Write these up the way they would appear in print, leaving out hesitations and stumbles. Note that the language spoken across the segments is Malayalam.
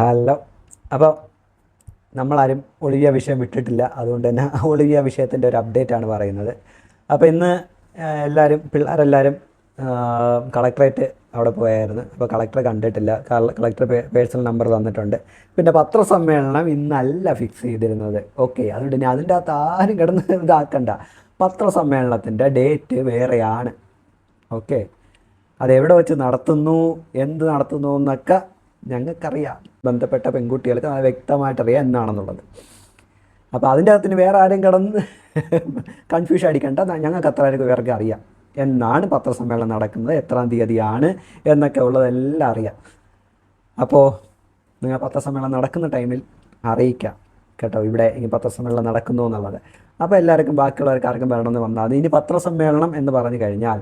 ഹലോ. അപ്പോൾ നമ്മളാരും ഒളിവിയ വിഷയം വിട്ടിട്ടില്ല, അതുകൊണ്ട് തന്നെ ഒളിവിയ വിഷയത്തിൻ്റെ ഒരു അപ്ഡേറ്റ് ആണ് പറയുന്നത്. അപ്പോൾ ഇന്ന് പിള്ളേരെല്ലാവരും കളക്ടറേറ്റ് അവിടെ പോയായിരുന്നു. അപ്പോൾ കളക്ടറെ കണ്ടിട്ടില്ല. കളക്ടർ പേഴ്സണൽ നമ്പർ തന്നിട്ടുണ്ട്. പിന്നെ പത്രസമ്മേളനം ഇന്നല്ല ഫിക്സ് ചെയ്തിരുന്നത്. ഓക്കെ, അതുകൊണ്ട് ഇനി അതിൻ്റെ അകത്ത് ആരും കിടന്ന് ഇതാക്കണ്ട. പത്രസമ്മേളനത്തിൻ്റെ ഡേറ്റ് വേറെയാണ്. ഓക്കെ, അതെവിടെ വെച്ച് നടത്തുന്നു, എന്ത് നടത്തുന്നു എന്നൊക്കെ ഞങ്ങൾക്കറിയാം. ബന്ധപ്പെട്ട പെൺകുട്ടികൾക്ക് അത് വ്യക്തമായിട്ടറിയാം എന്നാണെന്നുള്ളത്. അപ്പോൾ അതിൻ്റെ അകത്തിന് വേറെ ആരും കിടന്ന് കൺഫ്യൂഷൻ അടിക്കേണ്ട. ഞങ്ങൾക്ക് അത്ര പേർക്ക് അറിയാം എന്നാണ് പത്രസമ്മേളനം നടക്കുന്നത്, എത്രാം തീയതിയാണ് എന്നൊക്കെ ഉള്ളതെല്ലാം അറിയാം. അപ്പോൾ നിങ്ങൾ പത്രസമ്മേളനം നടക്കുന്ന ടൈമിൽ അറിയിക്കാം കേട്ടോ, ഇവിടെ ഈ പത്രസമ്മേളനം നടക്കുന്നു എന്നുള്ളത്. അപ്പോൾ എല്ലാവർക്കും ബാക്കിയുള്ളവർക്ക് ആർക്കും വരണമെന്ന് വന്നാൽ അത്. ഇനി പത്രസമ്മേളനം എന്ന് പറഞ്ഞു കഴിഞ്ഞാൽ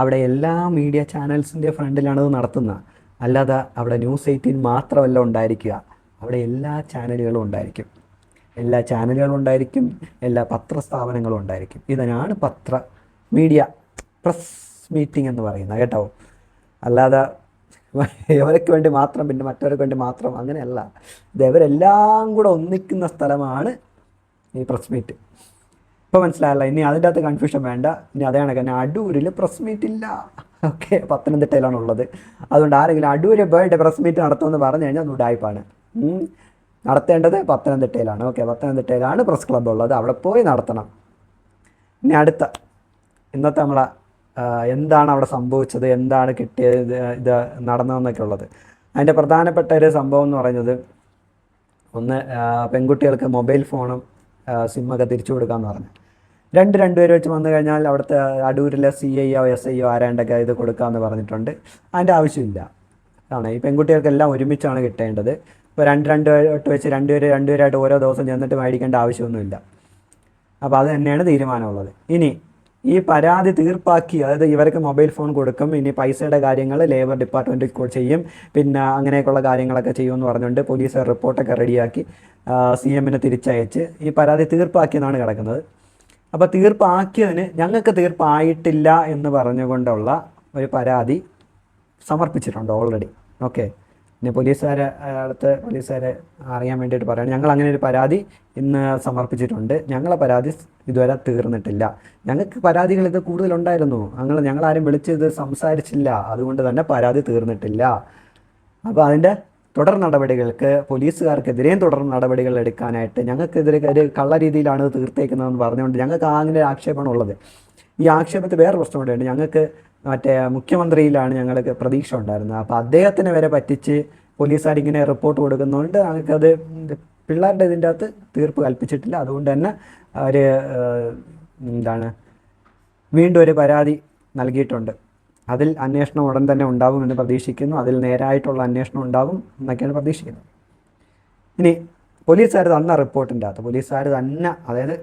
അവിടെ എല്ലാ മീഡിയ ചാനൽസിൻ്റെ ഫ്രണ്ടിലാണത് നടത്തുന്നത്. അല്ലാതെ അവിടെ ന്യൂസ് 18 മാത്രമല്ല ഉണ്ടായിരിക്കുക, അവിടെ എല്ലാ ചാനലുകളും ഉണ്ടായിരിക്കും. എല്ലാ പത്രസ്ഥാപനങ്ങളും ഉണ്ടായിരിക്കും. ഇതിനാണ് മീഡിയ പ്രസ് മീറ്റിംഗ് എന്ന് പറയുന്നത് കേട്ടോ. അല്ലാതെ ഇവർക്ക് വേണ്ടി മാത്രം പിന്നെ മറ്റവർക്ക് വേണ്ടി മാത്രം അങ്ങനെയല്ല. ഇത് ഇവരെല്ലാം കൂടെ ഒന്നിക്കുന്ന സ്ഥലമാണ് ഈ പ്രസ് മീറ്റ്. ഇപ്പോൾ മനസ്സിലായല്ല. ഇനി അതിൻ്റെ അകത്ത് കൺഫ്യൂഷൻ വേണ്ട. ഇനി അതേ കണക്ക് അടൂരിൽ പ്രസ് മീറ്റ് ഇല്ല. ഓക്കെ, പത്തനംതിട്ടയിലാണുള്ളത്. അതുകൊണ്ട് ആരെങ്കിലും അടൂര് പോയിട്ട് പ്രസ് മീറ്റ് നടത്തുമെന്ന് പറഞ്ഞു കഴിഞ്ഞാൽ അത് ഉഡായിപ്പാണ്. നടത്തേണ്ടത് പത്തനംതിട്ടയിലാണ്. ഓക്കെ, പത്തനംതിട്ടയിലാണ് പ്രസ് ക്ലബ്ബ് ഉള്ളത്, അവിടെ പോയി നടത്തണം. ഇനി ഇന്നത്തെ നമ്മളെ എന്താണ് അവിടെ സംഭവിച്ചത്, എന്താണ് കിട്ടിയത്, ഇത് നടന്നതെന്നൊക്കെ ഉള്ളത്. അതിൻ്റെ പ്രധാനപ്പെട്ട ഒരു സംഭവം എന്ന് പറയുന്നത്, ഒന്ന് പെൺകുട്ടികൾക്ക് മൊബൈൽ ഫോണും സിമ്മൊക്കെ തിരിച്ചു കൊടുക്കാമെന്ന് പറഞ്ഞു. രണ്ടുപേര് വെച്ച് വന്നു കഴിഞ്ഞാൽ അവിടുത്തെ അടൂരിലെ CIO SIO ആരാണ്ടൊക്കെ ഇത് കൊടുക്കാമെന്ന് പറഞ്ഞിട്ടുണ്ട്. അതിൻ്റെ ആവശ്യമില്ല. ഈ പെൺകുട്ടികൾക്കെല്ലാം ഒരുമിച്ചാണ് കിട്ടേണ്ടത്. ഇപ്പോൾ രണ്ട് വെച്ച് രണ്ടുപേരായിട്ട് ഓരോ ദിവസം ചെന്നിട്ട് മേടിക്കേണ്ട ആവശ്യമൊന്നുമില്ല. അപ്പോൾ അത് തന്നെയാണ് തീരുമാനമുള്ളത്. ഇനി ഈ പരാതി തീർപ്പാക്കി, അതായത് ഇവർക്ക് മൊബൈൽ ഫോൺ കൊടുക്കും, ഇനി പൈസയുടെ കാര്യങ്ങൾ ലേബർ ഡിപ്പാർട്ട്മെൻറ്റ് ചെയ്യും, പിന്നെ അങ്ങനെയൊക്കെയുള്ള കാര്യങ്ങളൊക്കെ ചെയ്യുമെന്ന് പറഞ്ഞുകൊണ്ട് പോലീസ് റിപ്പോർട്ടൊക്കെ റെഡിയാക്കി CMന് തിരിച്ചയച്ച് ഈ പരാതി തീർപ്പാക്കിയെന്നാണ് കിടക്കുന്നത്. അപ്പോൾ തീർപ്പാക്കിയതിന് ഞങ്ങൾക്ക് തീർപ്പായിട്ടില്ല എന്ന് പറഞ്ഞുകൊണ്ടുള്ള ഒരു പരാതി സമർപ്പിച്ചിട്ടുണ്ട് ഓൾറെഡി. ഓക്കെ, പിന്നെ പോലീസുകാരെ അറിയാൻ വേണ്ടിയിട്ട് പറയുകയാണ്, ഞങ്ങൾ അങ്ങനെ ഒരു പരാതി ഇന്ന് സമർപ്പിച്ചിട്ടുണ്ട്. ഞങ്ങളെ പരാതി ഇതുവരെ തീർന്നിട്ടില്ല. ഞങ്ങൾക്ക് പരാതികൾ ഇത് കൂടുതലുണ്ടായിരുന്നു, ഞങ്ങളാരും വിളിച്ച് സംസാരിച്ചില്ല, അതുകൊണ്ട് തന്നെ പരാതി തീർന്നിട്ടില്ല. അപ്പോൾ അതിൻ്റെ തുടർ നടപടികൾക്ക് പോലീസുകാർക്കെതിരെയും തുടർ നടപടികൾ എടുക്കാനായിട്ട് ഞങ്ങൾക്കെതിരെ ഒരു കള്ള രീതിയിലാണ് തീർത്തേക്കുന്നതെന്ന് പറഞ്ഞുകൊണ്ട് ഞങ്ങൾക്ക് അങ്ങനെ ഒരു ആക്ഷേപമാണ് ഉള്ളത്. ഈ ആക്ഷേപത്തിൽ വേറെ പ്രശ്നം കൂടെയുണ്ട്. ഞങ്ങൾക്ക് മുഖ്യമന്ത്രിയിലാണ് ഞങ്ങൾക്ക് പ്രതീക്ഷ ഉണ്ടായിരുന്നത്. അപ്പോൾ അദ്ദേഹത്തിന് വരെ പറ്റിച്ച് പോലീസുകാരിങ്ങനെ റിപ്പോർട്ട് കൊടുക്കുന്നതുകൊണ്ട് ഞങ്ങൾക്കത് പിള്ളേരുടെ ഇതിൻ്റെ അകത്ത് തീർപ്പ് കൽപ്പിച്ചിട്ടില്ല. അതുകൊണ്ട് തന്നെ ഒരു വീണ്ടും ഒരു പരാതി നൽകിയിട്ടുണ്ട്. അതിൽ അന്വേഷണം ഉടൻ തന്നെ ഉണ്ടാകുമെന്ന് പ്രതീക്ഷിക്കുന്നു. അതിൽ നേരായിട്ടുള്ള അന്വേഷണം ഉണ്ടാകും എന്നൊക്കെയാണ് പ്രതീക്ഷിക്കുന്നത്. ഇനി പോലീസുകാർ തന്ന റിപ്പോർട്ടിൻ്റെ അകത്ത് പോലീസുകാർ തന്നെ, അതായത്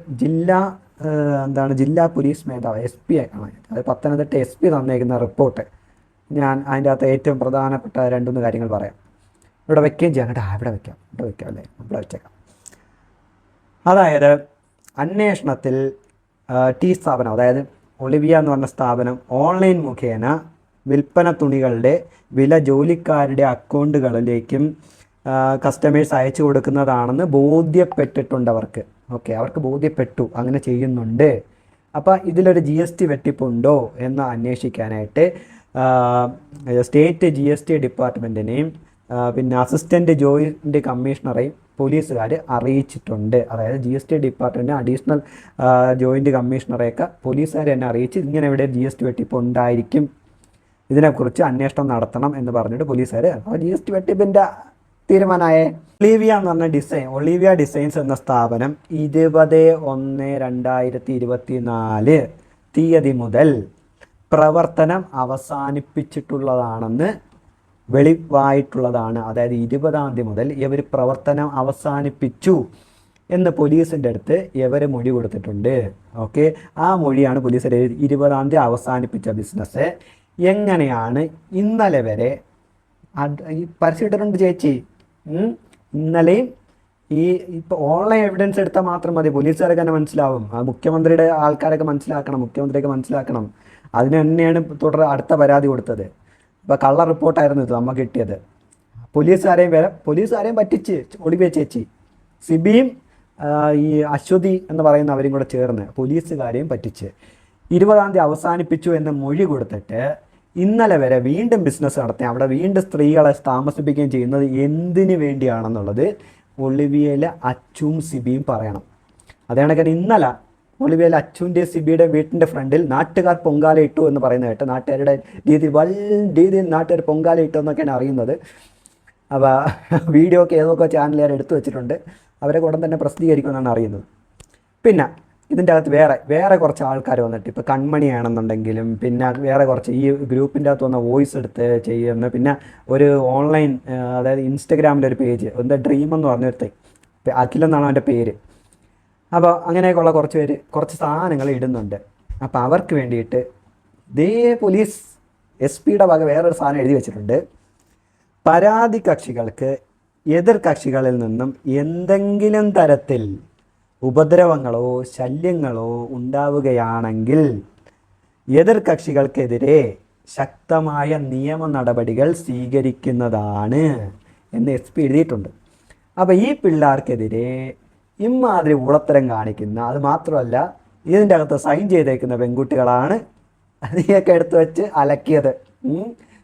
ജില്ലാ പോലീസ് മേധാവി SP ആണ്, അതായത് പത്തനംതിട്ട SP തന്നേക്കുന്ന റിപ്പോർട്ട്, ഞാൻ അതിൻ്റെ അകത്ത് ഏറ്റവും പ്രധാനപ്പെട്ട 2-3 കാര്യങ്ങൾ പറയാം. ഇവിടെ വയ്ക്കുകയും ചെയ്യാം കേട്ടോ. ഇവിടെ വയ്ക്കാം അല്ലേ, ഇവിടെ വെച്ചേക്കാം. അതായത് അന്വേഷണത്തിൽ സ്ഥാപനം, അതായത് ഒളിവിയ എന്ന് പറഞ്ഞ സ്ഥാപനം ഓൺലൈൻ മുഖേന വിൽപ്പന തുണികളുടെ വില ജോലിക്കാരുടെ അക്കൗണ്ടുകളിലേക്കും കസ്റ്റമേഴ്സ് അയച്ചു കൊടുക്കുന്നതാണെന്ന് ബോധ്യപ്പെട്ടിട്ടുണ്ട് അവർക്ക്. ഓക്കെ, അവർക്ക് ബോധ്യപ്പെട്ടു അങ്ങനെ ചെയ്യുന്നുണ്ട്. അപ്പോൾ ഇതിലൊരു GST വെട്ടിപ്പുണ്ടോ എന്ന് അന്വേഷിക്കാനായിട്ട് സ്റ്റേറ്റ് GST ഡിപ്പാർട്ട്മെൻറ്റിനെയും പിന്നെ അസിസ്റ്റൻറ്റ് ജോയിൻറ്റ് കമ്മീഷണറെയും പോലീസുകാർ അറിയിച്ചിട്ടുണ്ട്. അതായത് GST ഡിപ്പാർട്ട്മെൻറ്റ് അഡീഷണൽ ജോയിൻറ്റ് കമ്മീഷണറെയൊക്കെ പോലീസുകാർ തന്നെ അറിയിച്ച് ഇങ്ങനെ ഇവിടെ GST വെട്ടിപ്പ് ഉണ്ടായിരിക്കും, ഇതിനെക്കുറിച്ച് അന്വേഷണം നടത്തണം എന്ന് പറഞ്ഞിട്ട് പോലീസുകാർ. അപ്പോൾ GST വെട്ടിപ്പിൻ്റെ തീരുമാനമായ ഒളിവിയ ഡിസൈൻസ് എന്ന സ്ഥാപനം 20/1/2024 തീയതി മുതൽ പ്രവർത്തനം അവസാനിപ്പിച്ചിട്ടുള്ളതാണെന്ന് വെളിവായിട്ടുള്ളതാണ്. അതായത് 20-ാം തീയതി മുതൽ ഇവർ പ്രവർത്തനം അവസാനിപ്പിച്ചു എന്ന് പോലീസിൻ്റെ അടുത്ത് ഇവർ മൊഴി കൊടുത്തിട്ടുണ്ട്. ഓക്കെ, ആ മൊഴിയാണ് പോലീസ് 20-ാം തീയതി അവസാനിപ്പിച്ച ബിസിനസ് എങ്ങനെയാണ് ഇന്നലെ വരെ പരസ്യമിട്ടിട്ടുണ്ട് ചേച്ചി. ഇന്നലെയും ഇപ്പോൾ ഓൺലൈൻ എവിഡൻസ് എടുത്താൽ മാത്രം മതി, പോലീസുകാരൊക്കെ തന്നെ മനസ്സിലാവും. മുഖ്യമന്ത്രിയുടെ ആൾക്കാരൊക്കെ മുഖ്യമന്ത്രിയൊക്കെ മനസ്സിലാക്കണം. അതിന് തന്നെയാണ് അടുത്ത പരാതി കൊടുത്തത്. അപ്പോൾ കള്ള റിപ്പോർട്ടായിരുന്നു ഇത് നമുക്ക് കിട്ടിയത്. പോലീസുകാരെയും പറ്റിച്ച് ഒളിവിയ ചേച്ചി, സിബിയും ഈ അശ്വതി എന്ന് പറയുന്ന അവരും കൂടെ ചേർന്ന് പോലീസുകാരെയും പറ്റിച്ച് 20-ാം തീയതി അവസാനിപ്പിച്ചു എന്ന് മൊഴി കൊടുത്തിട്ട് ഇന്നലെ വരെ വീണ്ടും ബിസിനസ് നടത്തി അവിടെ വീണ്ടും സ്ത്രീകളെ താമസിപ്പിക്കുകയും ചെയ്യുന്നത് എന്തിനു വേണ്ടിയാണെന്നുള്ളത് ഒളിവിയയിലെ അച്ചുവും സിബിയും പറയണം. അതേ കണക്കിന് ഇന്നലെ ഒളിവിയയിലെ അച്ചുവിൻ്റെ സിബിയുടെ വീട്ടിൻ്റെ ഫ്രണ്ടിൽ നാട്ടുകാർ പൊങ്കാല ഇട്ടു എന്ന് പറയുന്നത് കേട്ട്, നാട്ടുകാരുടെ രീതിയിൽ നാട്ടുകാർ പൊങ്കാല ഇട്ടു എന്നൊക്കെയാണ് അറിയുന്നത്. അപ്പോൾ വീഡിയോ ഒക്കെ ഏതൊക്കെ ചാനലുകാർ എടുത്തു വെച്ചിട്ടുണ്ട്, അവരെ കൂടെ തന്നെ പ്രസിദ്ധീകരിക്കുമെന്നാണ് അറിയുന്നത്. പിന്നെ ഇതിൻ്റെ അകത്ത് വേറെ കുറച്ച് ആൾക്കാർ വന്നിട്ട് ഇപ്പോൾ കൺമണിയാണെന്നുണ്ടെങ്കിലും പിന്നെ വേറെ കുറച്ച് ഈ ഗ്രൂപ്പിൻ്റെ അകത്ത് വന്ന വോയിസ് എടുത്ത് ചെയ്യുന്ന, പിന്നെ ഒരു ഓൺലൈൻ അതായത് ഇൻസ്റ്റഗ്രാമിൻ്റെ ഒരു പേജ് എന്താ ഡ്രീം എന്ന് പറഞ്ഞൊരുത്തെ അഖിലെന്നാണ് അവൻ്റെ പേര്. അപ്പോൾ അങ്ങനെയൊക്കെയുള്ള കുറച്ച് സാധനങ്ങൾ ഇടുന്നുണ്ട്. അപ്പോൾ അവർക്ക് വേണ്ടിയിട്ട് പോലീസ് SP-യുടെ വക വേറൊരു സാധനം എഴുതി വെച്ചിട്ടുണ്ട്. പരാതി കക്ഷികൾക്ക് എതിർ കക്ഷികളിൽ നിന്നും എന്തെങ്കിലും തരത്തിൽ ഉപദ്രവങ്ങളോ ശല്യങ്ങളോ ഉണ്ടാവുകയാണെങ്കിൽ എതിർ കക്ഷികൾക്കെതിരെ ശക്തമായ നിയമ നടപടികൾ സ്വീകരിക്കുന്നതാണ് എന്ന് SP എഴുതിയിട്ടുണ്ട്. അപ്പോൾ ഈ പിള്ളേർക്കെതിരെ ഇമാതിരി ഉളത്തരം കാണിക്കുന്ന, അത് മാത്രമല്ല ഇതിൻ്റെ അകത്ത് സൈൻ ചെയ്തേക്കുന്ന പെൺകുട്ടികളാണ് നീയൊക്കെ എടുത്തു വെച്ച് അലക്കിയത്.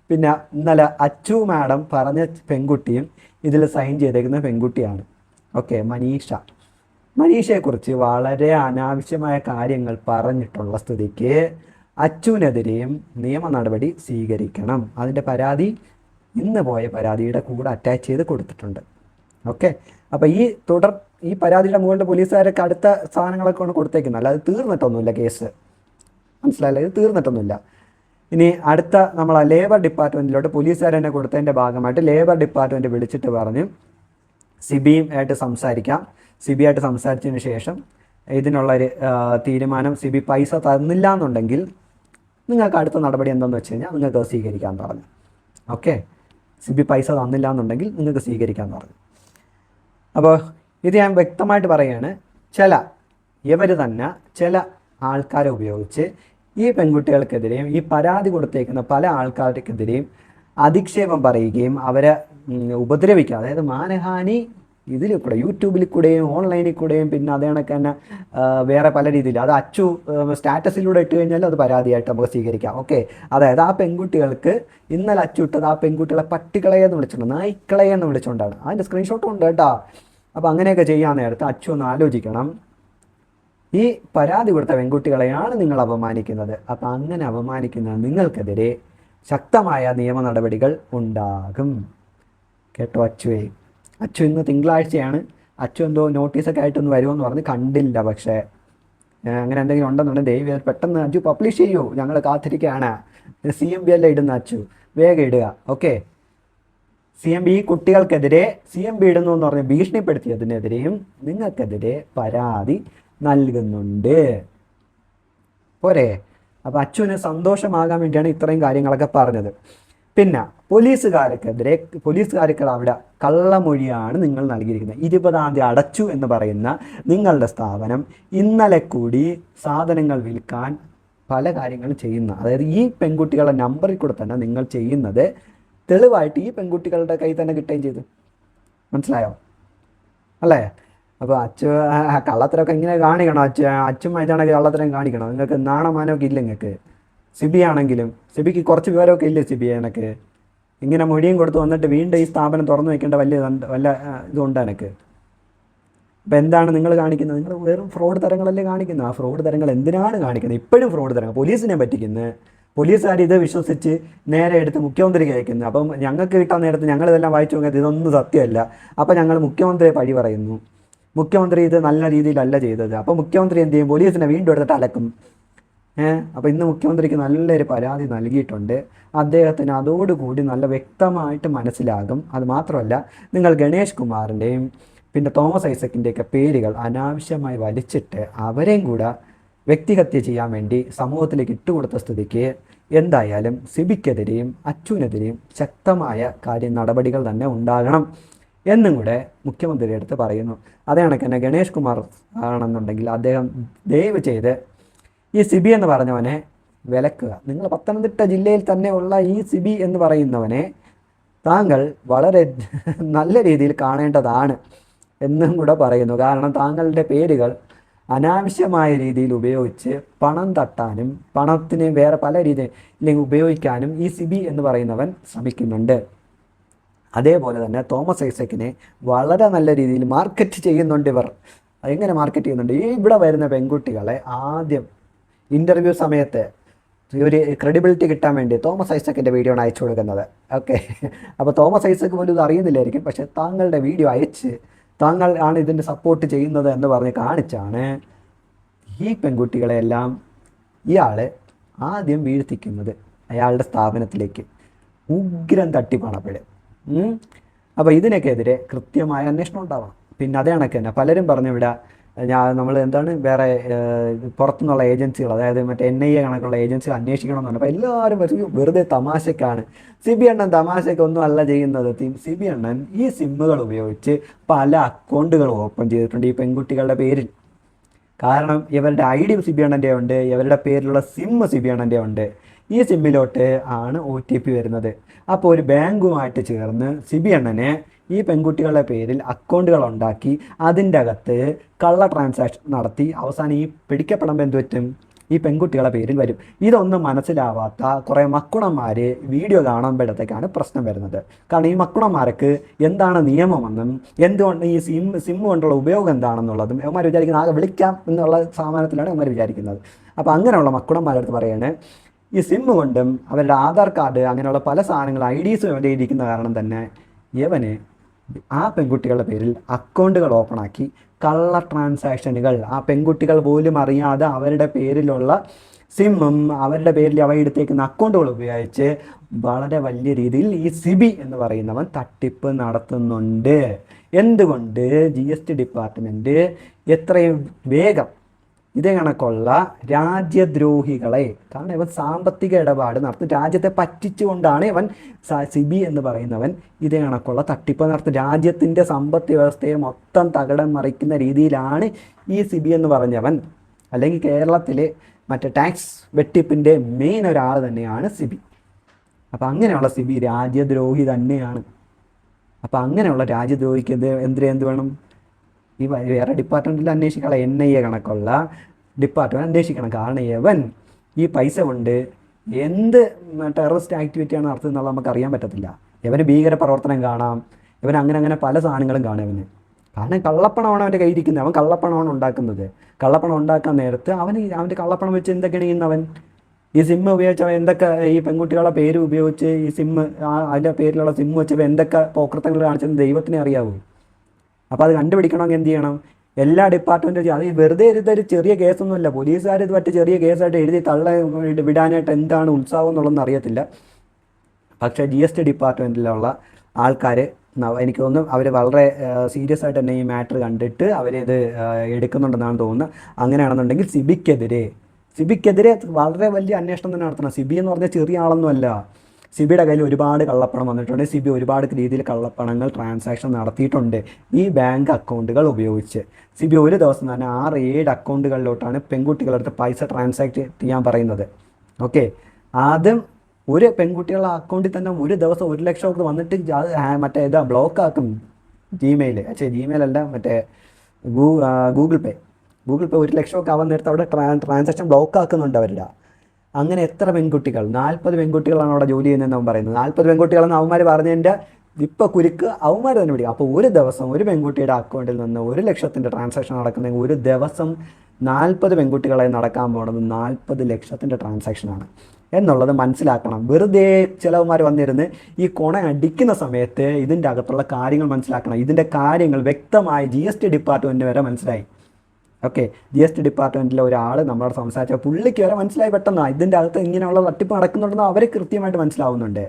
പിന്നെ ഇന്നലെ അച്ചു മാഡം പറഞ്ഞ പെൺകുട്ടിയും ഇതിൽ സൈൻ ചെയ്തേക്കുന്ന പെൺകുട്ടിയാണ്. ഓക്കെ, മനീഷയെക്കുറിച്ച് വളരെ അനാവശ്യമായ കാര്യങ്ങൾ പറഞ്ഞിട്ടുള്ള സ്ഥിതിക്ക് അച്ചുവിനെതിരെയും നിയമ നടപടി സ്വീകരിക്കണം. അതിൻ്റെ പരാതി ഇന്ന് പോയ പരാതിയുടെ കൂടെ അറ്റാച്ച് ചെയ്ത് കൊടുത്തിട്ടുണ്ട്. ഓക്കെ, അപ്പോൾ ഈ പരാതിയുടെ മുകളിൽ പോലീസുകാരൊക്കെ അടുത്ത സാധനങ്ങളൊക്കെ കൊണ്ട് കൊടുത്തേക്കുന്നത്, അല്ലാതെ തീർന്നിട്ടൊന്നുമില്ല കേസ്. മനസ്സിലായില്ല, ഇത് തീർന്നിട്ടൊന്നുമില്ല. ഇനി അടുത്ത നമ്മളെ ലേബർ ഡിപ്പാർട്ട്മെൻറ്റിലോട്ട് പോലീസുകാരെന്നെ കൊടുത്തതിൻ്റെ ഭാഗമായിട്ട് ലേബർ ഡിപ്പാർട്ട്മെൻറ്റ് വിളിച്ചിട്ട് പറഞ്ഞ് സിബിയുമായിട്ട് സംസാരിച്ചതിന് ശേഷം ഇതിനുള്ളൊരു തീരുമാനം, സിബി പൈസ തന്നില്ല എന്നുണ്ടെങ്കിൽ നിങ്ങൾക്ക് അടുത്ത നടപടി എന്താണെന്ന് വെച്ച് കഴിഞ്ഞാൽ നിങ്ങൾക്ക് സ്വീകരിക്കാൻ പറഞ്ഞു. ഓക്കെ, സിബി പൈസ തന്നില്ല എന്നുണ്ടെങ്കിൽ നിങ്ങൾക്ക് സ്വീകരിക്കാൻ പറഞ്ഞു. അപ്പോൾ ഇത് ഞാൻ വ്യക്തമായിട്ട് പറയുകയാണ്, ഇവർ തന്നെ ചില ആൾക്കാരെ ഉപയോഗിച്ച് ഈ പെൺകുട്ടികൾക്കെതിരെയും ഈ പരാതി കൊടുത്തേക്കുന്ന പല ആൾക്കാർക്കെതിരെയും അധിക്ഷേപം പറയുകയും അവരെ ഉപദ്രവിക്കുക, അതായത് മാനഹാനി ഇതിൽ കൂടെ യൂട്യൂബിൽ കൂടെയും ഓൺലൈനിൽ കൂടെയും പിന്നെ അതേ കണക്ക് തന്നെ വേറെ പല രീതിയിൽ അത് അച്ചു സ്റ്റാറ്റസിലൂടെ ഇട്ട് കഴിഞ്ഞാൽ അത് പരാതിയായിട്ട് നമുക്ക് സ്വീകരിക്കാം. ഓക്കെ, അതായത് ആ പെൺകുട്ടികൾക്ക് ഇന്നലെ അച്ചു ഇട്ടത് ആ പെൺകുട്ടികളെ പട്ടികളെയെന്ന് വിളിച്ചിട്ടുണ്ട്, നായ്ക്കളയെന്ന് വിളിച്ചുകൊണ്ടാണ്. അതിൻ്റെ സ്ക്രീൻഷോട്ടും ഉണ്ട് കേട്ടോ. അപ്പോൾ അങ്ങനെയൊക്കെ ചെയ്യാൻ നേരത്ത് അച്ചു ഒന്ന് ആലോചിക്കണം, ഈ പരാതി കൊടുത്ത പെൺകുട്ടികളെയാണ് നിങ്ങൾ അപമാനിക്കുന്നത്. അപ്പം അങ്ങനെ അപമാനിക്കുന്ന നിങ്ങൾക്കെതിരെ ശക്തമായ നിയമ നടപടികൾ ഉണ്ടാകും. കേട്ടോ അച്ചുവേ? അച്ചു ഇന്ന് തിങ്കളാഴ്ചയാണ്. അച്ചു എന്തോ നോട്ടീസൊക്കെ ആയിട്ടൊന്ന് വരുമെന്ന് പറഞ്ഞ് കണ്ടില്ല. പക്ഷേ അങ്ങനെ എന്തെങ്കിലും ഉണ്ടെന്നുണ്ടെങ്കിൽ ദയവ് പെട്ടെന്ന് അച്ചു പബ്ലിഷ് ചെയ്യൂ, ഞങ്ങൾ കാത്തിരിക്കുകയാണ്. CMB അല്ല ഇടുന്ന അച്ചു, വേഗം ഇടുക. ഓക്കെ, CMB ഈ കുട്ടികൾക്കെതിരെ CMB ഇടുന്നു എന്ന് പറഞ്ഞ് ഭീഷണിപ്പെടുത്തിയതിനെതിരെയും നിങ്ങൾക്കെതിരെ പരാതി നൽകുന്നുണ്ട്. പോരെ? അപ്പോൾ അച്ചുവിന് സന്തോഷമാകാൻ വേണ്ടിയാണ് ഇത്രയും കാര്യങ്ങളൊക്കെ പറഞ്ഞത്. പിന്നെ പോലീസുകാർക്ക് അവിടെ കള്ളമൊഴിയാണ് നിങ്ങൾ നൽകിയിരിക്കുന്നത്. 20-ാം തീയതി അടച്ചു എന്ന് പറയുന്ന നിങ്ങളുടെ സ്ഥാപനം ഇന്നലെ കൂടി സാധനങ്ങൾ വിൽക്കാൻ പല കാര്യങ്ങളും ചെയ്യുന്ന, അതായത് ഈ പെൺകുട്ടികളുടെ നമ്പറിൽ കൂടെ തന്നെ നിങ്ങൾ ചെയ്യുന്നത് തെളിവായിട്ട് ഈ പെൺകുട്ടികളുടെ കയ്യിൽ തന്നെ കിട്ടുകയും ചെയ്തു. മനസ്സിലായോ അല്ലേ? അപ്പോൾ കള്ളത്തരമൊക്കെ ഇങ്ങനെ കാണിക്കണം. അച്ഛൻ ഇതാണെങ്കിൽ കള്ളത്തരം കാണിക്കണം. നിങ്ങൾക്ക് നാണമാനമൊക്കെ ഇല്ല നിങ്ങൾക്ക്. സിബി ആണെങ്കിലും സിബിക്ക് കുറച്ച് വിവരമൊക്കെ ഇല്ലേ സിബി? എനിക്ക് ഇങ്ങനെ മൊഴിയും കൊടുത്ത് വന്നിട്ട് വീണ്ടും ഈ സ്ഥാപനം തുറന്നു വയ്ക്കേണ്ട വല്ല ഇതുണ്ട് എനിക്ക്. അപ്പോൾ എന്താണ് നിങ്ങൾ കാണിക്കുന്നത്? നിങ്ങൾ വെറും ഫ്രോഡ് തരങ്ങളല്ലേ കാണിക്കുന്നത്. ആ ഫ്രോഡ് തരങ്ങൾ എന്തിനാണ് കാണിക്കുന്നത്? ഇപ്പോഴും ഫ്രോഡ് തരങ്ങൾ പോലീസിനെ പറ്റിക്കുന്നത്. പോലീസുകാർ ഇത് വിശ്വസിച്ച് നേരെ എടുത്ത് മുഖ്യമന്ത്രിക്ക് അയക്കുന്നത്. അപ്പം ഞങ്ങൾക്ക് കിട്ടാൻ നേരത്ത് ഞങ്ങളിതെല്ലാം വായിച്ചു നോക്കിയത് ഇതൊന്നും സത്യമല്ല. അപ്പോൾ ഞങ്ങൾ മുഖ്യമന്ത്രിയെ പഴി പറയുന്നു. മുഖ്യമന്ത്രി ഇത് നല്ല രീതിയിലല്ല ചെയ്തത്. അപ്പോൾ മുഖ്യമന്ത്രി എന്ത് ചെയ്യും? പോലീസിനെ വീണ്ടും എടുത്തിട്ട് അലക്കും. അപ്പോൾ ഇന്ന് മുഖ്യമന്ത്രിക്ക് നല്ലൊരു പരാതി നൽകിയിട്ടുണ്ട്. അദ്ദേഹത്തിന് അതോടുകൂടി നല്ല വ്യക്തമായിട്ട് മനസ്സിലാകും. അതുമാത്രമല്ല, നിങ്ങൾ ഗണേഷ് കുമാറിൻ്റെയും പിന്നെ തോമസ് ഐസക്കിൻ്റെയൊക്കെ പേരുകൾ അനാവശ്യമായി വലിച്ചിട്ട് അവരെയും കൂടെ വ്യക്തിഹത്യ ചെയ്യാൻ വേണ്ടി സമൂഹത്തിലേക്ക് ഇട്ടുകൊടുത്ത സ്ഥിതിക്ക് എന്തായാലും സിബിക്കെതിരെയും അച്ചുവിനെതിരെയും ശക്തമായ നടപടികൾ തന്നെ ഉണ്ടാകണം എന്നും കൂടെ മുഖ്യമന്ത്രിയുടെ അടുത്ത് പറയുന്നു. അതേ കണക്ക് തന്നെ ഗണേഷ് കുമാർ ആണെന്നുണ്ടെങ്കിൽ അദ്ദേഹം ദയവ് ചെയ്ത് ഈ സിബി എന്ന് പറഞ്ഞവനെ വിലക്കുക. നിങ്ങൾ പത്തനംതിട്ട ജില്ലയിൽ തന്നെ ഉള്ള ഈ സിബി എന്ന് പറയുന്നവനെ താങ്കൾ വളരെ നല്ല രീതിയിൽ കാണേണ്ടതാണ് എന്നും കൂടെ പറയുന്നു. കാരണം താങ്കളുടെ പേരുകൾ അനാവശ്യമായ രീതിയിൽ ഉപയോഗിച്ച് പണം തട്ടാനും പണത്തിന് വേറെ പല രീതിയിൽ ഉപയോഗിക്കാനും ഈ സിബി എന്ന് പറയുന്നവൻ ശ്രമിക്കുന്നുണ്ട്. അതേപോലെ തന്നെ തോമസ് ഐസക്കിനെ വളരെ നല്ല രീതിയിൽ മാർക്കറ്റ് ചെയ്യുന്നുണ്ട് ഇവർ. എങ്ങനെ മാർക്കറ്റ് ചെയ്യുന്നുണ്ട്? ഈ ഇവിടെ വരുന്ന പെൺകുട്ടികളെ ആദ്യം ഇൻ്റർവ്യൂ സമയത്ത് ഒരു ക്രെഡിബിലിറ്റി കിട്ടാൻ വേണ്ടി തോമസ് ഐസക്കിൻ്റെ വീഡിയോ ആണ് അയച്ചു കൊടുക്കുന്നത്. ഓക്കെ, അപ്പോൾ തോമസ് ഐസക്ക് പോലും ഇത് അറിയുന്നില്ലായിരിക്കും. പക്ഷേ താങ്കളുടെ വീഡിയോ അയച്ച് താങ്കൾ ആണ് ഇതിൻ്റെ സപ്പോർട്ട് ചെയ്യുന്നത് എന്ന് പറഞ്ഞ് കാണിച്ചാണ് ഈ പെൺകുട്ടികളെല്ലാം ഇയാൾ ആദ്യം വീഴ്ത്തിക്കുന്നത് അയാളുടെ സ്ഥാപനത്തിലേക്ക്. ഉഗ്രം തട്ടിപ്പണപ്പെടും. അപ്പോൾ ഇതിനൊക്കെതിരെ കൃത്യമായ അന്വേഷണം ഉണ്ടാവണം. പിന്നെ അതേ കണക്ക് തന്നെ പലരും പറഞ്ഞു ഇവിടെ നമ്മൾ എന്താണ് വേറെ പുറത്തുനിന്നുള്ള ഏജൻസികൾ, അതായത് മറ്റേ NIA കണക്കുള്ള ഏജൻസികൾ അന്വേഷിക്കണം എന്ന് പറഞ്ഞു. അപ്പോൾ എല്ലാവരും വെറുതെ തമാശക്കാണ്. സിബി അണ്ണൻ തമാശക്കൊന്നും അല്ല ചെയ്യുന്നത്. സിബി അണ്ണൻ ഈ സിമ്മുകൾ ഉപയോഗിച്ച് പല അക്കൗണ്ടുകൾ ഓപ്പൺ ചെയ്തിട്ടുണ്ട് ഈ പെൺകുട്ടികളുടെ പേരിൽ. കാരണം ഇവരുടെ ID സിബി അണ്ണൻ്റെ ഉണ്ട്, ഇവരുടെ പേരിലുള്ള സിം സിബി അണ്ണൻ്റെ ഉണ്ട്. ഈ സിമ്മിലോട്ട് ആണ് OTP വരുന്നത്. അപ്പോൾ ഒരു ബാങ്കുമായിട്ട് ചേർന്ന് സിബി അണ്ണനെ ഈ പെൺകുട്ടികളുടെ പേരിൽ അക്കൗണ്ടുകൾ ഉണ്ടാക്കി അതിൻ്റെ അകത്ത് കള്ള ട്രാൻസാക്ഷൻ നടത്തി അവസാനം ഈ പിടിക്കപ്പെടുമ്പോൾ എന്ത് പറ്റും? ഈ പെൺകുട്ടികളുടെ പേരിൽ വരും. ഇതൊന്നും മനസ്സിലാവാത്ത കുറേ മക്കുണന്മാർ വീഡിയോ കാണുമ്പോഴത്തേക്കാണ് പ്രശ്നം വരുന്നത്. കാരണം ഈ മക്കുണന്മാർക്ക് എന്താണ് നിയമമെന്നും എന്തുകൊണ്ട് ഈ സിം കൊണ്ടുള്ള ഉപയോഗം എന്താണെന്നുള്ളതും അവന്മാർ വിചാരിക്കുന്നത് ആകെ വിളിക്കാം എന്നുള്ള സാമാനത്തിലാണ് അവന്മാർ വിചാരിക്കുന്നത്. അപ്പോൾ അങ്ങനെയുള്ള മക്കുണന്മാരടുത്ത് പറയാണ് ഈ സിം കൊണ്ടും അവരുടെ ആധാർ കാർഡ് അങ്ങനെയുള്ള പല സാധനങ്ങൾ IDs അവരുടെ ഇരിക്കുന്ന കാരണം തന്നെ ഇവന് ആ പെൺകുട്ടികളുടെ പേരിൽ അക്കൗണ്ടുകൾ ഓപ്പണാക്കി കള്ള ട്രാൻസാക്ഷനുകൾ ആ പെൺകുട്ടികൾ പോലും അറിയാതെ അവരുടെ പേരിലുള്ള സിമ്മും അവരുടെ പേരിൽ അവ എടുത്തേക്കുന്ന അക്കൗണ്ടുകൾ ഉപയോഗിച്ച് വളരെ വലിയ രീതിയിൽ ഈ സിബി എന്ന് പറയുന്നവൻ തട്ടിപ്പ് നടത്തുന്നുണ്ട്. എന്തുകൊണ്ട് GST ഡിപ്പാർട്ട്മെൻറ്റ് എത്രയും വേഗം ഇതേ കണക്കുള്ള രാജ്യദ്രോഹികളെ, കാരണം ഇവൻ സാമ്പത്തിക ഇടപാട് നടത്തും, രാജ്യത്തെ പറ്റിച്ചുകൊണ്ടാണ് ഇവൻ സിബി എന്ന് പറയുന്നവൻ ഇതേ കണക്കുള്ള തട്ടിപ്പ് നടത്തും. രാജ്യത്തിൻ്റെ സമ്പദ് വ്യവസ്ഥയെ മൊത്തം തകിടം മറിക്കുന്ന രീതിയിലാണ് ഈ സിബി എന്ന് പറഞ്ഞവൻ. അല്ലെങ്കിൽ കേരളത്തിലെ മറ്റേ ടാക്സ് വെട്ടിപ്പിൻ്റെ മെയിൻ ഒരാൾ തന്നെയാണ് സിബി. അപ്പം അങ്ങനെയുള്ള സിബി രാജ്യദ്രോഹി തന്നെയാണ്. അപ്പം അങ്ങനെയുള്ള രാജ്യദ്രോഹിക്ക് എന്ത് വേണം? ഈ വേറെ ഡിപ്പാർട്ട്മെൻറ്റിൽ അന്വേഷിക്കണം, NIA കണക്കുള്ള ഡിപ്പാർട്ട്മെൻറ്റ് അന്വേഷിക്കണം. കാരണം ഇവൻ ഈ പൈസ കൊണ്ട് എന്ത് ടെററിസ്റ്റ് ആക്ടിവിറ്റിയാണ് നടത്തുന്നത് എന്നുള്ളത് നമുക്ക് അറിയാൻ പറ്റത്തില്ല. ഇവന് ഭീകര പ്രവർത്തനം കാണാം, ഇവൻ അങ്ങനെ പല സാധനങ്ങളും കാണാം ഇവന്. കാരണം കള്ളപ്പണമാണ് അവൻ്റെ കയ്യിരിക്കുന്നത്. അവൻ കള്ളപ്പണമാണ് ഉണ്ടാക്കുന്നത്. കള്ളപ്പണം ഉണ്ടാക്കാൻ നേരത്ത് അവൻ്റെ കള്ളപ്പണം വെച്ച് എന്തൊക്കെയാണ് ചെയ്യുന്നവൻ? ഈ സിമ്മ് ഉപയോഗിച്ച് അവൻ എന്തൊക്കെ ഈ പെൺകുട്ടികളുടെ പേര് ഉപയോഗിച്ച് ഈ സിമ്മ് അതിൻ്റെ പേരിലുള്ള സിമ്മ് വെച്ച് എന്തൊക്കെ പോക്കൃത്തങ്ങൾ കാണിച്ചെന്ന് ദൈവത്തിനെ അറിയാവൂ. അപ്പോൾ അത് കണ്ടുപിടിക്കണമെങ്കിൽ എന്ത് ചെയ്യണം? എല്ലാ ഡിപ്പാർട്ട്മെൻറ്റും അത് വെറുതെ ഒരു ചെറിയ കേസൊന്നുമില്ല. പോലീസുകാർ ഇത് മറ്റു ചെറിയ കേസായിട്ട് എഴുതി വിടാനായിട്ട് എന്താണ് ഉത്സാഹം എന്നുള്ളതെന്ന് അറിയത്തില്ല. പക്ഷേ GST ഡിപ്പാർട്ട്മെൻറ്റിലുള്ള ആൾക്കാർ എനിക്ക് തോന്നുന്നു അവർ വളരെ സീരിയസ് ആയിട്ട് തന്നെ ഈ മാറ്റർ കണ്ടിട്ട് അവരിത് എടുക്കുന്നുണ്ടെന്നാണ് തോന്നുന്നത്. അങ്ങനെയാണെന്നുണ്ടെങ്കിൽ സിബിക്കെതിരെ വളരെ വലിയ അന്വേഷണം തന്നെ നടത്തണം. സിബി എന്ന് പറഞ്ഞാൽ ചെറിയ ആളൊന്നുമല്ല. സിബിയുടെ കയ്യിൽ ഒരുപാട് കള്ളപ്പണം വന്നിട്ടുണ്ട്. സിബി ഒരുപാട് രീതിയിൽ കള്ളപ്പണങ്ങൾ ട്രാൻസാക്ഷൻ നടത്തിയിട്ടുണ്ട് ഈ ബാങ്ക് അക്കൗണ്ടുകൾ ഉപയോഗിച്ച്. സിബി ഒരു ദിവസം തന്നെ 6-7 അക്കൗണ്ടുകളിലോട്ടാണ് പെൺകുട്ടികളുടെ അടുത്ത് പൈസ ട്രാൻസാക്ട് ചെയ്യാൻ പറയുന്നത്. ഓക്കെ, ആദ്യം ഒരു പെൺകുട്ടികളുടെ അക്കൗണ്ടിൽ തന്നെ ഒരു ദിവസം 1 ലക്ഷം ഒക്കെ വന്നിട്ട് മറ്റേ ബ്ലോക്ക് ആക്കും. ജിമെയിൽ അല്ല, മറ്റേ ഗൂഗിൾ പേ 1 ലക്ഷമൊക്കെ ആവാൻ നേരത്തെ അവിടെ ട്രാൻസാക്ഷൻ ബ്ലോക്ക് ആക്കുന്നുണ്ട് അവരുടെ. അങ്ങനെ എത്ര പെൺകുട്ടികൾ? 40 പെൺകുട്ടികളാണ് അവിടെ ജോലി ചെയ്യുന്നതെന്ന് അവൻ പറയുന്നത്. 40 പെൺകുട്ടികളെന്ന് അവന്മാർ പറഞ്ഞതിൻ്റെ ഇപ്പോൾ കുരുക്ക് അവന്മാർ തന്നെ പിടിക്കും. അപ്പോൾ ഒരു ദിവസം ഒരു പെൺകുട്ടിയുടെ അക്കൗണ്ടിൽ നിന്ന് 1 ലക്ഷത്തിൻ്റെ ട്രാൻസാക്ഷൻ നടക്കുന്നെങ്കിൽ ഒരു ദിവസം 40 പെൺകുട്ടികളെ നടക്കാൻ പോകുന്നത് 40 ലക്ഷത്തിൻ്റെ ട്രാൻസാക്ഷനാണ് എന്നുള്ളത് മനസ്സിലാക്കണം. വെറുതെ ചിലവന്മാർ വന്നിരുന്ന് ഈ കൊണ അടിക്കുന്ന സമയത്ത് ഇതിൻ്റെ അകത്തുള്ള കാര്യങ്ങൾ മനസ്സിലാക്കണം. ഇതിൻ്റെ കാര്യങ്ങൾ വ്യക്തമായി GST ഡിപ്പാർട്ട്മെൻറ്റ് വരെ മനസ്സിലായി. ഓക്കെ, GST ഡിപ്പാർട്ട്മെൻറ്റിലെ ഒരാൾ നമ്മളോട് സംസാരിച്ച പുള്ളിക്ക് വരെ മനസ്സിലായി പെട്ടെന്ന് ഇതിൻ്റെ അകത്ത് ഇങ്ങനെയുള്ള തട്ടിപ്പ് നടക്കുന്നുണ്ടെന്ന് അവർ കൃത്യമായിട്ട് മനസ്സിലാവുന്നുണ്ട്.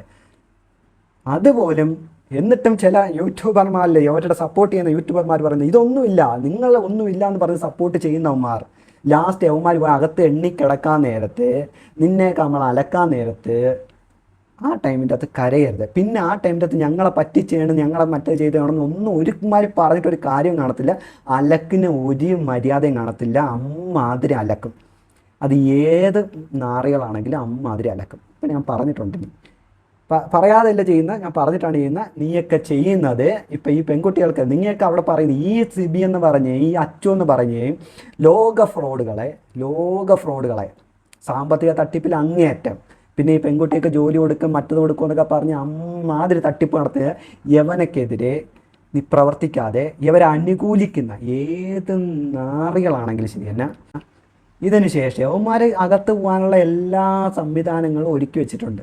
അതുപോലും എന്നിട്ടും ചില യൂട്യൂബർമാരല്ലേ, അവരുടെ സപ്പോർട്ട് ചെയ്യുന്ന യൂട്യൂബർമാർ പറയുന്നത് ഇതൊന്നുമില്ല, നിങ്ങൾ ഒന്നുമില്ല എന്ന് പറഞ്ഞ് സപ്പോർട്ട് ചെയ്യുന്നവന്മാർ ലാസ്റ്റ് അവന്മാർ അകത്ത് എണ്ണിക്കിടക്കാൻ നേരത്ത് നിന്നെ നമ്മൾ അലക്കാൻ നേരത്ത് ആ ടൈമിൻ്റെ അകത്ത് കരയരുത്. പിന്നെ ആ ടൈമിൻ്റെ അകത്ത് ഞങ്ങളെ പറ്റിച്ചേണ്, ഞങ്ങളെ മറ്റേ ചെയ്ത് കാണുന്ന ഒരുമാതിരി പറഞ്ഞിട്ടൊരു കാര്യം കാണത്തില്ല. അലക്കിന് ഒരു മര്യാദയും കാണത്തില്ല. അമ്മാതിരി അലക്കും. അത് ഏത് നാറികളാണെങ്കിലും അമ്മാതിരി അലക്കും. ഇപ്പം ഞാൻ പറഞ്ഞിട്ടുണ്ട്. പറയാതെയല്ല ചെയ്യുന്ന, ഞാൻ പറഞ്ഞിട്ടാണ് ചെയ്യുന്ന. നീയൊക്കെ ചെയ്യുന്നത് ഇപ്പം ഈ പെൺകുട്ടികൾക്ക് നീയൊക്കെ അവിടെ പറയുന്നത് ഈ സിബി എന്ന് പറഞ്ഞ് ഈ അച്ചു എന്ന് പറഞ്ഞ് ലോക ഫ്രോഡുകളെ സാമ്പത്തിക തട്ടിപ്പിൽ അങ്ങേയറ്റം, പിന്നെ ഈ പെൺകുട്ടിയൊക്കെ ജോലി കൊടുക്കും മറ്റത് കൊടുക്കും എന്നൊക്കെ പറഞ്ഞ് അമ്മാതിരി തട്ടിപ്പ് നടത്തിയ യവനക്കെതിരെ നീ പ്രവർത്തിക്കാതെ ഇവരെ അനുകൂലിക്കുന്ന ഏത് നാറികളാണെങ്കിലും ശരി തന്നെ ഇതിന് ശേഷം യവന്മാർ അകത്ത് പോകാനുള്ള എല്ലാ സംവിധാനങ്ങളും ഒരുക്കി വെച്ചിട്ടുണ്ട്.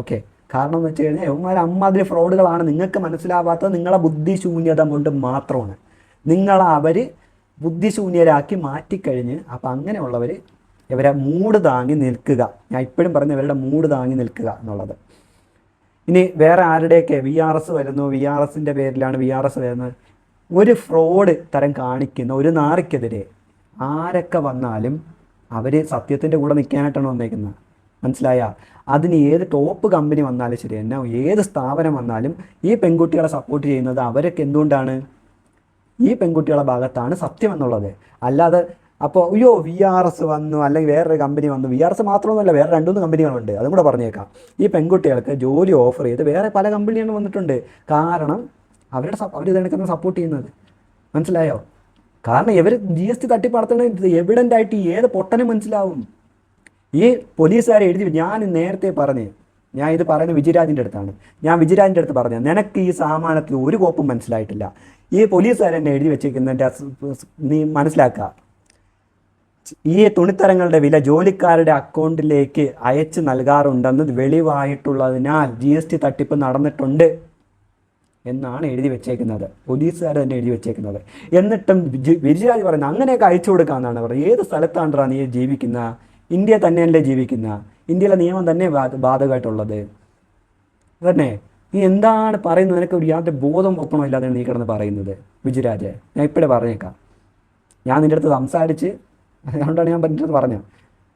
ഓക്കെ, കാരണം എന്ന് വെച്ച് കഴിഞ്ഞാൽ യവന്മാർ അമ്മാതിരി ഫ്രോഡുകളാണ്. നിങ്ങൾക്ക് മനസ്സിലാവാത്തത് നിങ്ങളെ ബുദ്ധിശൂന്യത കൊണ്ട് മാത്രമാണ്. അവർ ബുദ്ധിശൂന്യരാക്കി മാറ്റിക്കഴിഞ്ഞ് അപ്പം അങ്ങനെയുള്ളവർ ഇവരെ മൂട് താങ്ങി നിൽക്കുക. ഞാൻ ഇപ്പോഴും പറഞ്ഞ ഇവരുടെ മൂട് താങ്ങി നിൽക്കുക എന്നുള്ളത്. ഇനി വേറെ ആരുടെയൊക്കെ VRS വരുന്നു, VRSൻ്റെ പേരിലാണ് VRS വരുന്നത്, ഒരു ഫ്രോഡ് തരം കാണിക്കുന്ന ഒരു നാറിക്കെതിരെ ആരൊക്കെ വന്നാലും അവർ സത്യത്തിൻ്റെ കൂടെ നിൽക്കാനായിട്ടാണ് വന്നേക്കുന്നത്. മനസ്സിലായ? അതിന് ഏത് ടോപ്പ് കമ്പനി വന്നാലും ശരി തന്നെ, ഏത് സ്ഥാപനം വന്നാലും ഈ പെൺകുട്ടികളെ സപ്പോർട്ട് ചെയ്യുന്നത് അവരൊക്കെ എന്തുകൊണ്ടാണ്? ഈ പെൺകുട്ടികളുടെ ഭാഗത്താണ് സത്യം എന്നുള്ളത്. അല്ലാതെ അപ്പോൾ അയ്യോ VRS വന്നു അല്ലെങ്കിൽ വേറൊരു കമ്പനി വന്നു, VRS മാത്രമൊന്നുമല്ല വേറെ 2-3 കമ്പനികളുണ്ട്, അതും കൂടെ പറഞ്ഞേക്കാം. ഈ പെൺകുട്ടികൾക്ക് ജോലി ഓഫർ ചെയ്ത് വേറെ പല കമ്പനികളും വന്നിട്ടുണ്ട്. കാരണം അവർ ഇതെടുക്കുന്ന സപ്പോർട്ട് ചെയ്യുന്നത്. മനസ്സിലായോ? കാരണം ഇവർ GST തട്ടിപ്പ് നടത്തുന്നത് എവിഡൻ്റ് ആയിട്ട് ഏത് പൊട്ടനും മനസ്സിലാവും. ഈ പോലീസുകാരെ ഞാൻ നേരത്തെ ഞാൻ ഇത് പറയുന്നത് വിജയരാജിൻ്റെ അടുത്താണ്. ഞാൻ വിജയരാജിൻ്റെ അടുത്ത് പറഞ്ഞു, നിനക്ക് ഈ സാമാനത്തിൽ ഒരു കോപ്പും മനസ്സിലായിട്ടില്ല. ഈ പോലീസുകാരെന്നെ എഴുതി വെച്ചിരിക്കുന്നതിൻ്റെ നീ മനസ്സിലാക്കുക. ഈ തുണിത്തരങ്ങളുടെ വില ജോലിക്കാരുടെ അക്കൗണ്ടിലേക്ക് അയച്ച് നൽകാറുണ്ടെന്ന് വെളിവായിട്ടുള്ളതിനാൽ GST തട്ടിപ്പ് നടന്നിട്ടുണ്ട് എന്നാണ് എഴുതി വെച്ചേക്കുന്നത്. പോലീസുകാർ തന്നെ എഴുതി വെച്ചേക്കുന്നത്. എന്നിട്ടും വിജയരാജ് പറയുന്നത് അങ്ങനെയൊക്കെ അയച്ചു കൊടുക്കാമെന്നാണ് പറയുന്നത്. ഏത് സ്ഥലത്താണ്ടാ നീ ജീവിക്കുന്ന? ഇന്ത്യ തന്നെയല്ലേ ജീവിക്കുന്ന? ഇന്ത്യയിലെ നിയമം തന്നെ ബാധകമായിട്ടുള്ളത് തന്നെ. നീ എന്താണ് പറയുന്നത്? നിനക്ക് ഒരു യാതൊരു ബോധം ഒപ്പണോ ഇല്ലാതെ നീ കിടന്ന് പറയുന്നത് വിജയരാജ്. ഞാൻ ഇപ്പോഴേ പറഞ്ഞേക്കാം, ഞാൻ നിൻ്റെ അടുത്ത് സംസാരിച്ച് അതുകൊണ്ടാണ് ഞാൻ പറഞ്ഞത് പറഞ്ഞത്.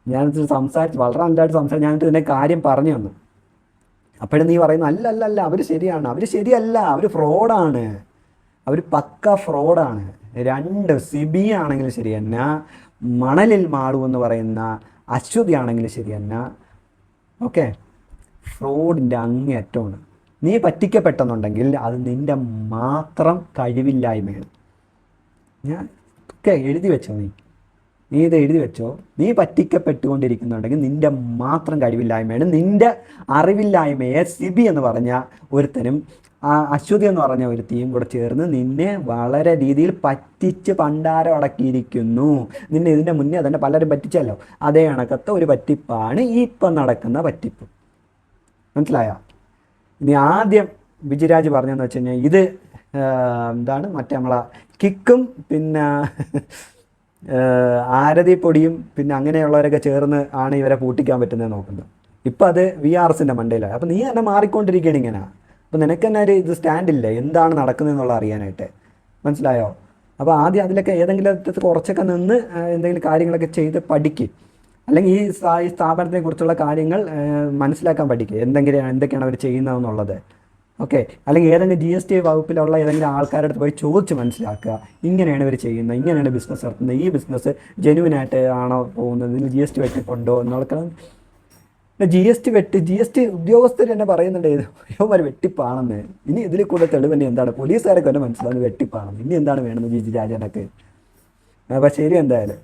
ഞാനിത് സംസാരിച്ച് വളരെ നല്ലതായിട്ട് സംസാരിച്ച് ഞാനിട്ട് ഇതിൻ്റെ കാര്യം പറഞ്ഞു തന്നു. അപ്പോഴും നീ പറയുന്നു അല്ല അവർ ശരിയാണ്, അവർ ശരിയല്ല, അവർ ഫ്രോഡാണ്, അവർ പക്ക ഫ്രോഡാണ്. 2 സിബി ആണെങ്കിലും ശരി തന്നെ, മണലിൽ മാളു എന്ന് പറയുന്ന അശ്വതി ആണെങ്കിലും ശരി തന്നെ. ഓക്കെ, ഫ്രോഡിൻ്റെ അങ്ങേയറ്റമാണ്. നീ പറ്റിക്കപ്പെട്ടെന്നുണ്ടെങ്കിൽ അത് നിൻ്റെ മാത്രം കഴിവില്ലായ്മയാണ്. ഞാൻ ഒക്കെ എഴുതി വെച്ചോ, നീ ഇത് എഴുതി വെച്ചോ. നീ പറ്റിക്കപ്പെട്ടുകൊണ്ടിരിക്കുന്നുണ്ടെങ്കിൽ നിൻ്റെ മാത്രം കഴിവില്ലായ്മയാണ്, നിൻ്റെ അറിവില്ലായ്മയെ സിബി എന്ന് പറഞ്ഞ ഒരുത്തനും അശ്വതി എന്ന് പറഞ്ഞ ഒരു തീം കൂടെ ചേർന്ന് നിന്നെ വളരെ രീതിയിൽ പറ്റിച്ച് പണ്ടാരം അടക്കിയിരിക്കുന്നു. നിന്നെ ഇതിൻ്റെ മുന്നേ തന്നെ പലരും പറ്റിച്ചല്ലോ. അതേ കണക്കത്തെ ഒരു പറ്റിപ്പാണ് ഇപ്പം നടക്കുന്ന പറ്റിപ്പ്. മനസ്സിലായോ? ഇനി ആദ്യം വിജയരാജ് പറഞ്ഞതെന്ന് വെച്ച് കഴിഞ്ഞാൽ ഇത് എന്താണ് മറ്റേ നമ്മളെ കിക്കും പിന്നെ ആരതിപ്പൊടിയും പിന്നെ അങ്ങനെയുള്ളവരൊക്കെ ചേർന്ന് ആണ് ഇവരെ പൂട്ടിക്കാൻ പറ്റുന്നത് നോക്കുന്നത്. ഇപ്പം അത് VRSൻ്റെ മണ്ടയിലാണ്. അപ്പം നീ തന്നെ മാറിക്കൊണ്ടിരിക്കുകയാണ് ഇങ്ങനെ. അപ്പം നിനക്ക് തന്നെ ഒരു ഇത് സ്റ്റാൻഡില്ല എന്താണ് നടക്കുന്നതെന്നുള്ള അറിയാനായിട്ട്. മനസ്സിലായോ? അപ്പോൾ ആദ്യം അതിലൊക്കെ ഏതെങ്കിലും കുറച്ചൊക്കെ നിന്ന് എന്തെങ്കിലും കാര്യങ്ങളൊക്കെ ചെയ്ത് പഠിക്കുക. അല്ലെങ്കിൽ ഈ സ്ഥാപനത്തെ കുറിച്ചുള്ള കാര്യങ്ങൾ മനസ്സിലാക്കാൻ പഠിക്കുക. എന്തൊക്കെയാണ് അവർ ചെയ്യുന്നതെന്നുള്ളത്. ഓക്കെ, അല്ലെങ്കിൽ ഏതെങ്കിലും GST വകുപ്പിലുള്ള ഏതെങ്കിലും ആൾക്കാരുടെ അടുത്ത് പോയി ചോദിച്ച് മനസ്സിലാക്കുക. ഇങ്ങനെയാണ് ഇവർ ചെയ്യുന്നത്, ഇങ്ങനെയാണ് ബിസിനസ് നടത്തുന്നത്, ഈ ബിസിനസ് ജെന്യുവനായിട്ട് ആണോ പോകുന്നത്, ഇതിൽ GST വെട്ടിക്കൊണ്ടോ എന്നുള്ള GST ഉദ്യോഗസ്ഥർ തന്നെ പറയുന്നുണ്ട് ഇവന്മാർ വെട്ടിപ്പാണെന്ന്. ഇനി ഇതിൽ കൂടെ തെളിവ് തന്നെ എന്താണ്? പോലീസുകാരൊക്കെ തന്നെ മനസ്സിലാവുന്നത് വെട്ടിപ്പാണെന്ന്. ഇനി എന്താണ് വേണമെന്ന് രാജനൊക്കെ. അപ്പം ശരി, എന്തായാലും